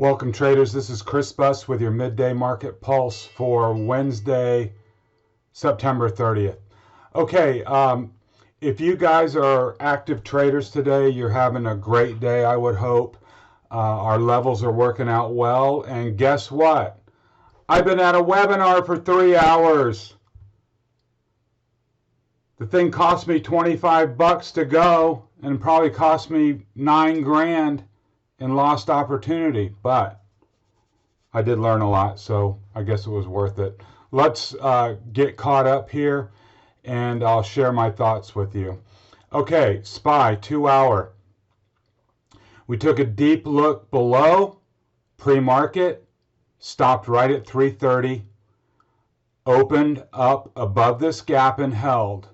Welcome traders, this is Chris Buss with your midday market pulse for Wednesday, September 30th. Okay, if you guys are active traders today, you're having a great day, I would hope. Our levels are working out well, and guess what? I've been at a webinar for 3 hours. The thing cost me 25 bucks to go and probably cost me 9 grand in lost opportunity, but I did learn a lot, so I guess it was worth it. Let's get caught up here, and I'll share my thoughts with you. Okay, SPY 2 hour. We took a deep look below pre-market, stopped right at 330, opened up above this gap and held.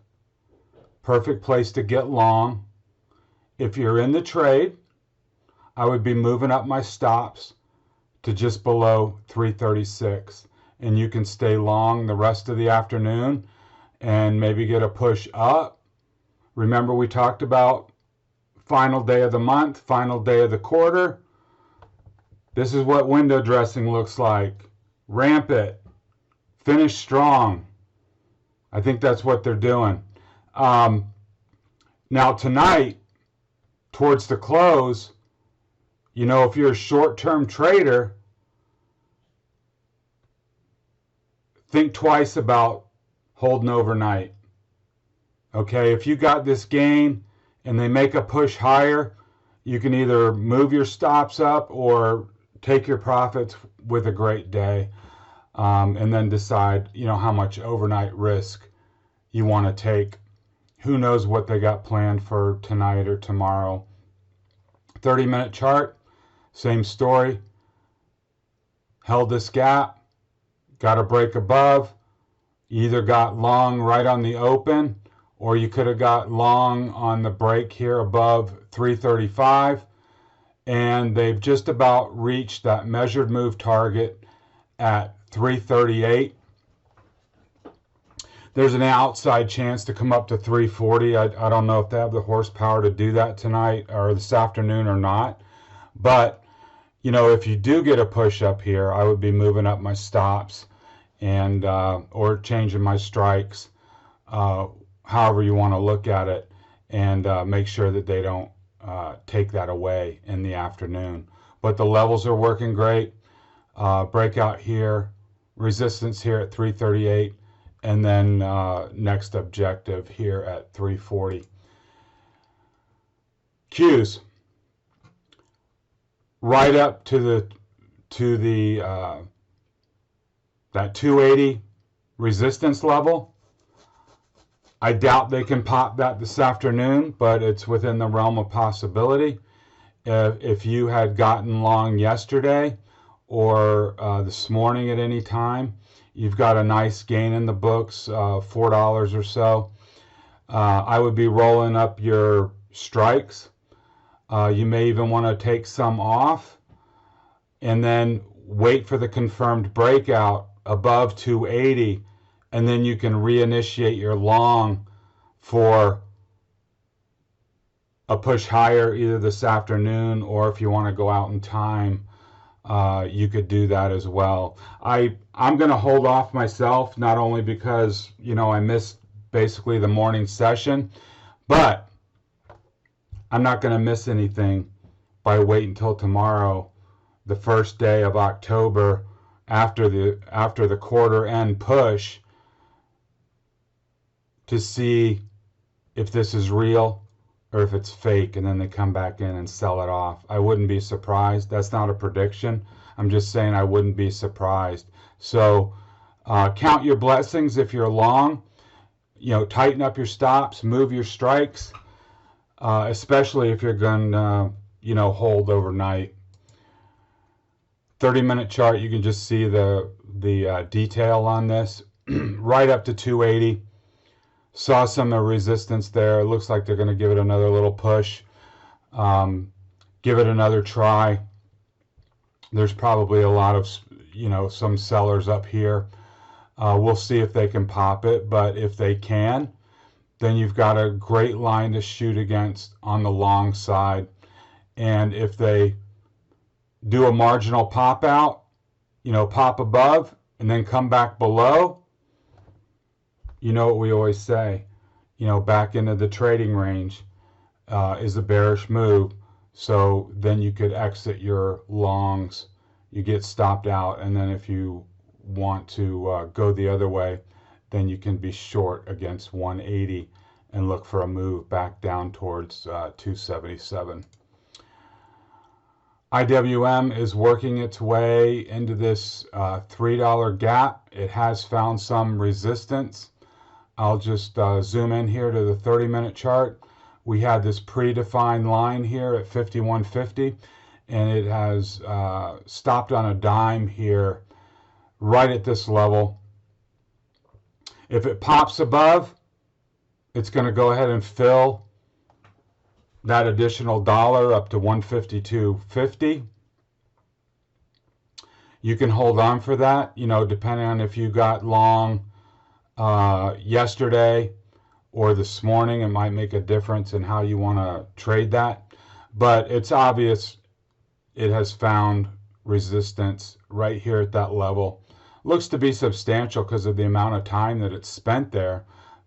Perfect place to get long. If you're in the trade, I would be moving up my stops to just below 336, and you can stay long the rest of the afternoon and maybe get a push up. Remember, we talked about final day of the month, final day of the quarter. This is what window dressing looks like. Ramp it, finish strong. I think that's what they're doing. Now tonight, towards the close, you know, if you're a short-term trader, think twice about holding overnight. Okay, if you got this gain and they make a push higher, you can either move your stops up or take your profits with a great day, and then decide, you know, how much overnight risk you want to take. Who knows what they got planned for tonight or tomorrow. 30-minute chart. Same story. Held this gap, got a break above. You either got long right on the open, or you could have got long on the break here above 335. And they've just about reached that measured move target at 338. There's an outside chance to come up to 340. I don't know if they have the horsepower to do that tonight or this afternoon or not. But you know, if you do get a push up here, I would be moving up my stops and or changing my strikes, however you want to look at it, and make sure that they don't take that away in the afternoon. But the levels are working great. Breakout here, resistance here at 338, and then next objective here at 340. Qs. Right up to the that 280 resistance level. I doubt they can pop that this afternoon, but it's within the realm of possibility. If you had gotten long yesterday or this morning at any time, you've got a nice gain in the books, $4 or so. I would be rolling up your strikes. You may even want to take some off and then wait for the confirmed breakout above 280, and then you can reinitiate your long for a push higher either this afternoon, or if you want to go out in time, you could do that as well. I'm going to hold off myself, not only because, you know, I missed basically the morning session, but I'm not going to miss anything by waiting until tomorrow, the first day of October, after the quarter end push, to see if this is real or if it's fake, and then they come back in and sell it off. I wouldn't be surprised. That's not a prediction. I'm just saying I wouldn't be surprised. So count your blessings if you're long. You know, tighten up your stops, move your strikes. Especially if you're going to, you know, hold overnight. 30-minute chart, you can just see the detail on this. Right up to 280. Saw some resistance there. It looks like they're going to give it another little push. Give it another try. There's probably a lot of, you know, some sellers up here. We'll see if they can pop it, but if they can, then you've got a great line to shoot against on the long side. And if they do a marginal pop out, pop above, and then come back below, you know what we always say, back into the trading range is a bearish move. So then you could exit your longs, you get stopped out, and then if you want to go the other way, then you can be short against 180 and look for a move back down towards 277. IWM is working its way into this $3 gap. It has found some resistance. I'll just zoom in here to the 30-minute chart. We had this predefined line here at 51.50, and it has stopped on a dime here right at this level. If it pops above, it's going to go ahead and fill that additional dollar up to 152.50. You can hold on for that, depending on if you got long yesterday or this morning. It might make a difference in how you want to trade that. But it's obvious it has found resistance right here at that level. Looks to be substantial because of the amount of time that it's spent there,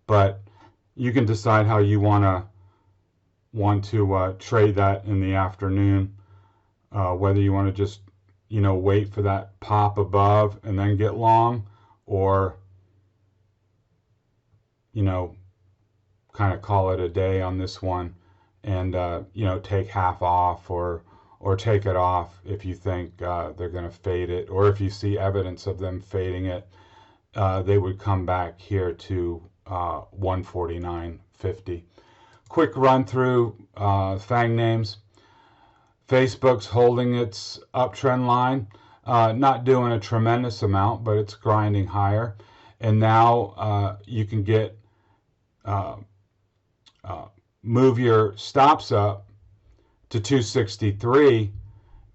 but you can decide how you want to trade that in the afternoon, whether you want to just wait for that pop above and then get long, or kind of call it a day on this one and take half off, or take it off if you think they're going to fade it, or if you see evidence of them fading it. They would come back here to 149.50. Quick run through FANG names. Facebook's holding its uptrend line, not doing a tremendous amount, but it's grinding higher. And now you can get move your stops up to 263,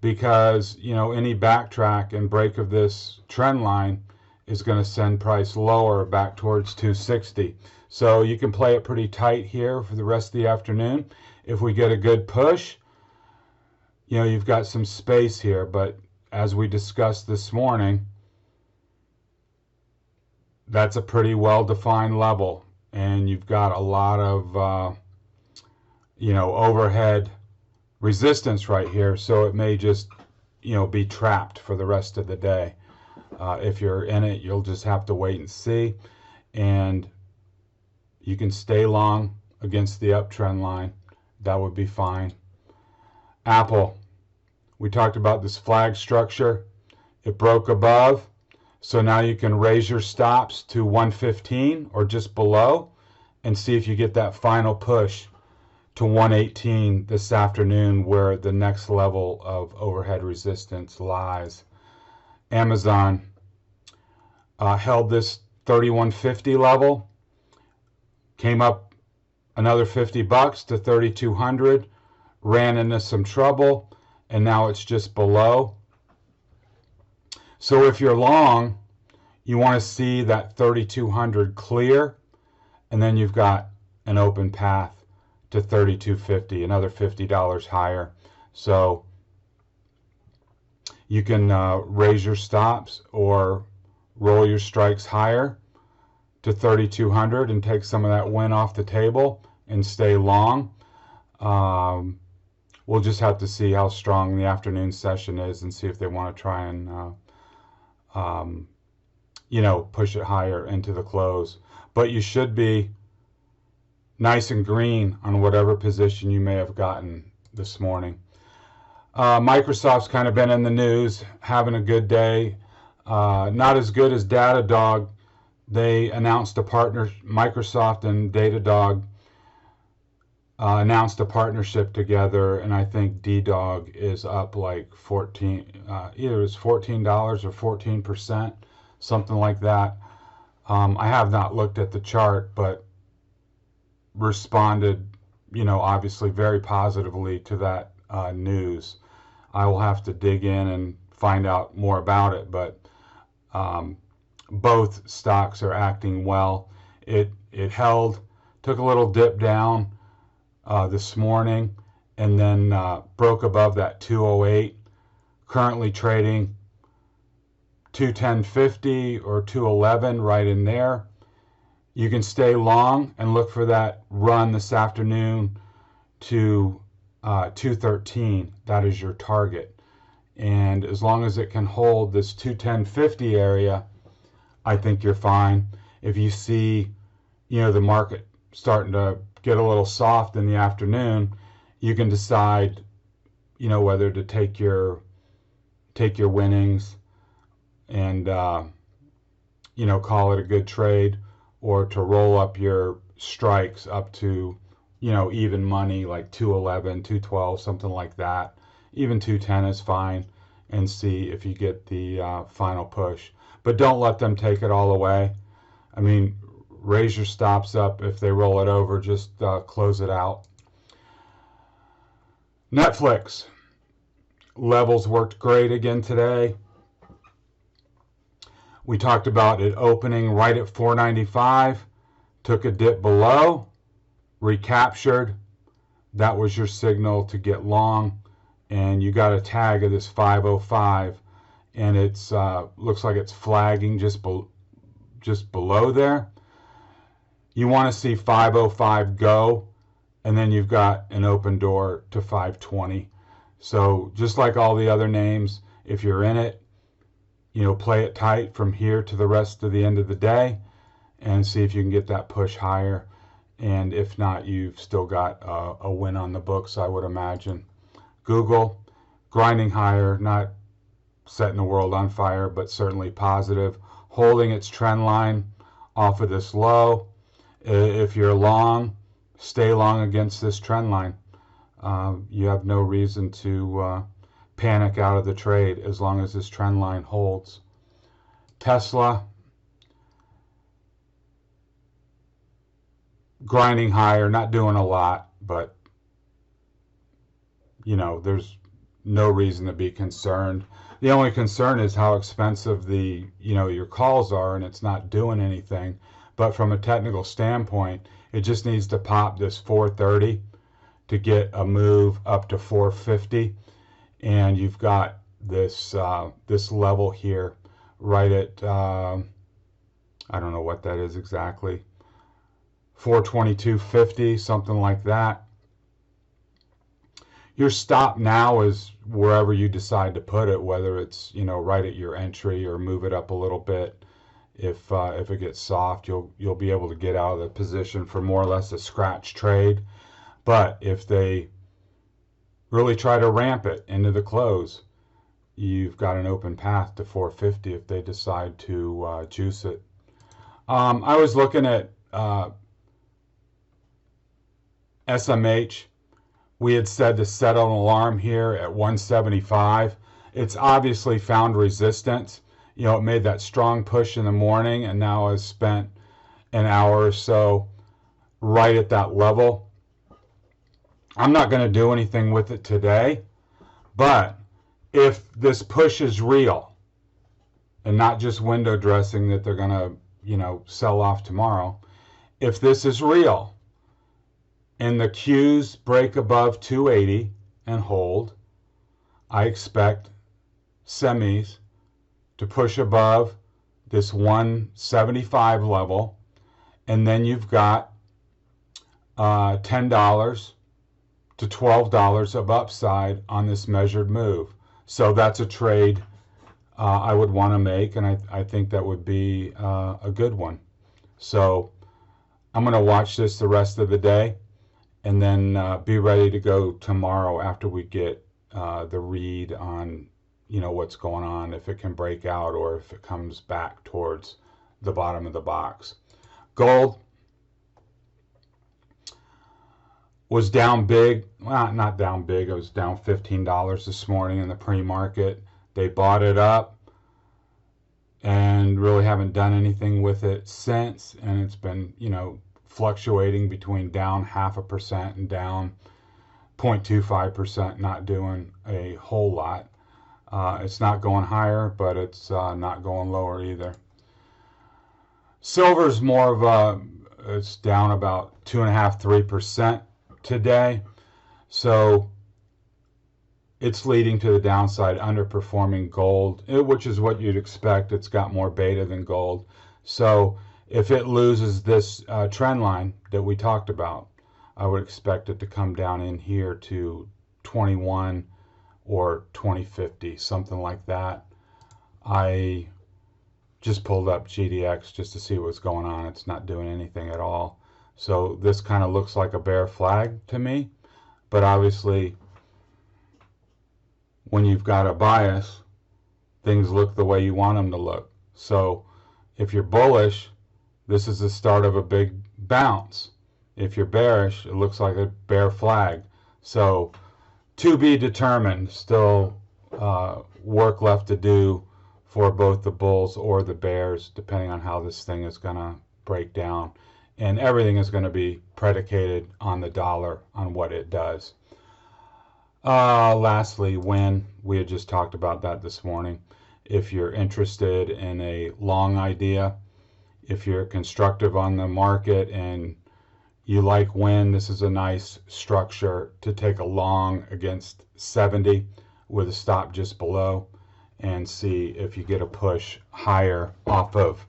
because any backtrack and break of this trend line is going to send price lower back towards 260. So you can play it pretty tight here for the rest of the afternoon. If we get a good push, you've got some space here, but as we discussed this morning, that's a pretty well-defined level, and you've got a lot of overhead resistance right here, so it may just be trapped for the rest of the day. If you're in it, you'll just have to wait and see, and you can stay long against the uptrend line. That would be fine. Apple, we talked about this flag structure. It broke above, so now you can raise your stops to 115 or just below and see if you get that final push to 118 this afternoon, where the next level of overhead resistance lies. Amazon held this 31.50 level, came up another $50 to 3,200, ran into some trouble, and now it's just below. So if you're long, you want to see that 3,200 clear, and then you've got an open path to 32.50, another $50 higher. So you can raise your stops or roll your strikes higher to 3,200 and take some of that win off the table and stay long. We'll just have to see how strong the afternoon session is and see if they want to try and push it higher into the close. But you should be nice and green on whatever position you may have gotten this morning. Microsoft's kind of been in the news, having a good day. Not as good as Datadog. They announced a partner, Microsoft and Datadog announced a partnership together, and I think DDog is up like either it's $14 or 14%, something like that. I have not looked at the chart, but responded, obviously very positively to that news. I will have to dig in and find out more about it, but both stocks are acting well. It held, took a little dip down this morning, and then broke above that 208, currently trading 210.50 or 211 right in there. You can stay long and look for that run this afternoon to 213. That is your target. And as long as it can hold this 210.50 area, I think you're fine. If you see, the market starting to get a little soft in the afternoon, you can decide, whether to take your winnings and call it a good trade, or to roll up your strikes up to even money like 211, 212, something like that. Even 210 is fine, and see if you get the final push. But don't let them take it all away. I mean, raise your stops up. If they roll it over, just close it out. Netflix levels worked great again today. We talked about it opening right at 495, took a dip below, recaptured. That was your signal to get long, and you got a tag of this 505, and it's looks like it's flagging just below there. You want to see 505 go, and then you've got an open door to 520. So just like all the other names, if you're in it, play it tight from here to the rest of the end of the day and see if you can get that push higher. And if not, you've still got a win on the books, I would imagine. Google, grinding higher, not setting the world on fire, but certainly positive, holding its trend line off of this low. If you're long, stay long against this trend line. You have no reason to panic out of the trade as long as this trend line holds. Tesla, grinding higher, not doing a lot, but there's no reason to be concerned. The only concern is how expensive your calls are, and it's not doing anything. But from a technical standpoint, it just needs to pop this 430 to get a move up to 450. And you've got this this level here right at I don't know what that is exactly, 422.50, something like that. Your stop now is wherever you decide to put it, whether it's right at your entry or move it up a little bit. If it gets soft, you'll be able to get out of the position for more or less a scratch trade. But if they really try to ramp it into the close, you've got an open path to 450 if they decide to juice it. I was looking at SMH. We had said to set an alarm here at 175. It's obviously found resistance. It made that strong push in the morning and now has spent an hour or so right at that level. I'm not going to do anything with it today, but if this push is real and not just window dressing that they're going to, sell off tomorrow, if this is real and the Qs break above 280 and hold, I expect semis to push above this 175 level, and then you've got $10 to $12 of upside on this measured move. So that's a trade I would want to make, and I think that would be a good one. So I'm going to watch this the rest of the day, and then be ready to go tomorrow after we get the read on what's going on, if it can break out or if it comes back towards the bottom of the box. Gold was down big. Well, not down big. It was down $15 this morning in the pre-market. They bought it up and really haven't done anything with it since, and it's been fluctuating between down 0.5% and down 0.25%, not doing a whole lot. It's not going higher, but it's not going lower either. Silver's more of it's down about 2.5–3% today. So it's leading to the downside, underperforming gold, which is what you'd expect. It's got more beta than gold. So if it loses this trend line that we talked about, I would expect it to come down in here to 21 or 2050, something like that. I just pulled up GDX just to see what's going on. It's not doing anything at all. So this kind of looks like a bear flag to me. But obviously, when you've got a bias, things look the way you want them to look. So if you're bullish, this is the start of a big bounce. If you're bearish, it looks like a bear flag. So to be determined, still work left to do for both the bulls or the bears, depending on how this thing is going to break down. And everything is going to be predicated on the dollar, on what it does. Lastly, when we had just talked about that this morning. If you're interested in a long idea, if you're constructive on the market and you like when, this is a nice structure to take a long against 70 with a stop just below and see if you get a push higher off of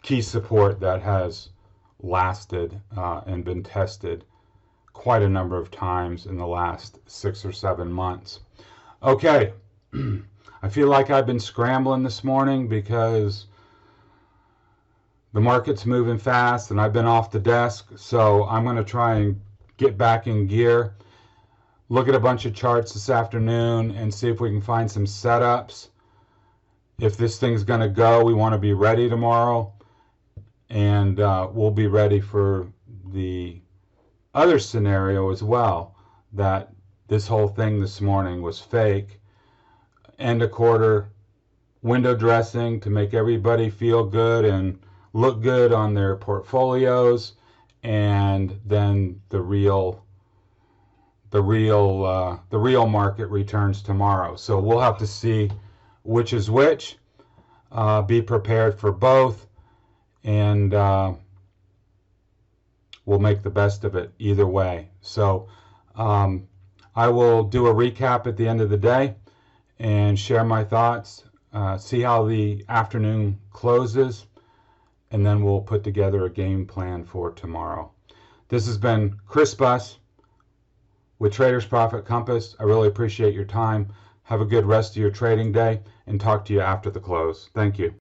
key support that has lasted and been tested quite a number of times in the last 6 or 7 months. Okay, I feel like I've been scrambling this morning because the market's moving fast and I've been off the desk, so I'm going to try and get back in gear, look at a bunch of charts this afternoon and see if we can find some setups. If this thing's going to go, we want to be ready tomorrow, and we'll be ready for the other scenario as well, that this whole thing this morning was fake, end of quarter window dressing to make everybody feel good and look good on their portfolios, and then the real market returns tomorrow. So we'll have to see which is which. Be prepared for both, and we'll make the best of it either way. So I will do a recap at the end of the day and share my thoughts, see how the afternoon closes, and then we'll put together a game plan for tomorrow. This has been Chris Buss with Traders Profit Compass. I really appreciate your time. Have a good rest of your trading day, and talk to you after the close. Thank you.